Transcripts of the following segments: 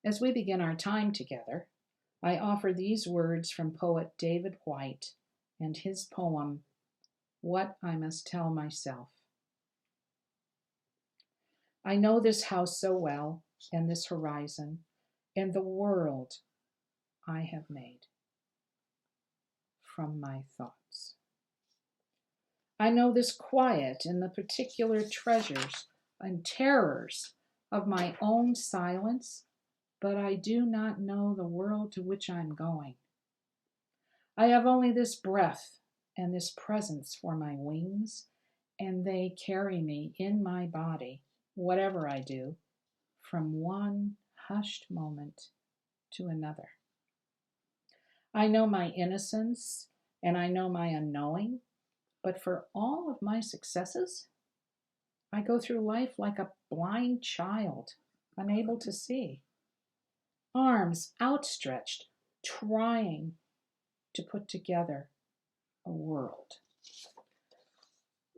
As we begin our time together, I offer these words from poet David Whyte and his poem, What I Must Tell Myself. I know this house so well, and this horizon, and the world I have made from my thoughts. I know this quiet and the particular treasures and terrors of my own silence, but I do not know the world to which I'm going. I have only this breath and this presence for my wings, and they carry me in my body, whatever I do, from one hushed moment to another. I know my innocence and I know my unknowing, but for all of my successes, I go through life like a blind child, unable to see. Arms outstretched, trying to put together a world.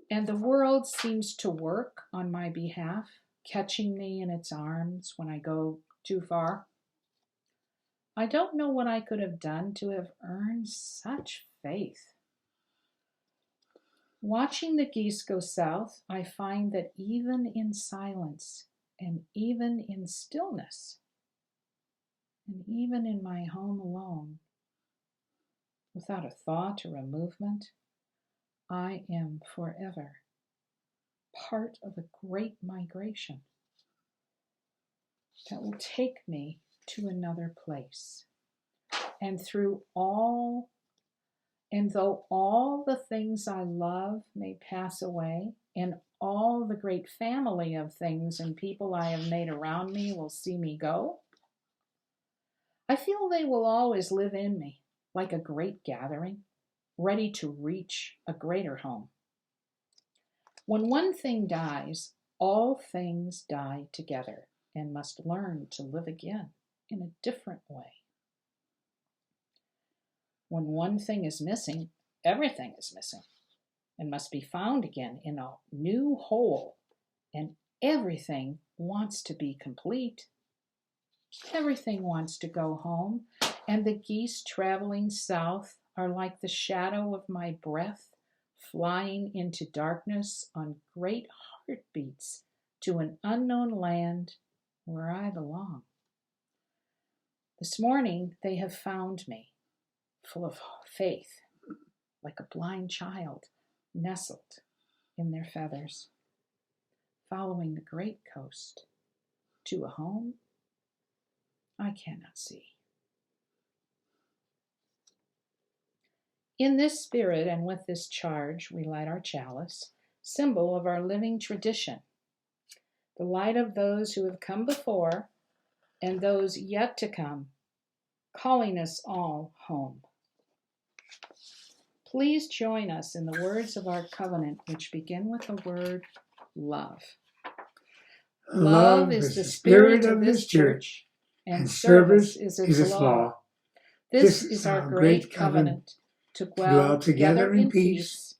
And the world seems to work on my behalf, catching me in its arms when I go too far. I don't know what I could have done to have earned such faith. Watching the geese go south, I find that even in silence and even in stillness, and even in my home alone, without a thought or a movement, I am forever part of a great migration that will take me to another place. And though all the things I love may pass away, and all the great family of things and people I have made around me will see me go, I feel they will always live in me, like a great gathering, ready to reach a greater home. When one thing dies, all things die together and must learn to live again in a different way. When one thing is missing, everything is missing and must be found again in a new whole, and everything wants to be complete. Everything wants to go home, and the geese traveling south are like the shadow of my breath, flying into darkness on great heartbeats to an unknown land where I belong. This morning they have found me, full of faith, like a blind child nestled in their feathers, following the great coast to a home I cannot see. In this spirit and with this charge, we light our chalice, symbol of our living tradition, the light of those who have come before and those yet to come, calling us all home. Please join us in the words of our covenant, which begin with the word love. Love is the spirit of this church, and service is its law. This is our great covenant, to dwell together in peace,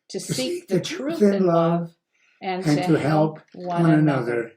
to seek the truth in love, and to help one another.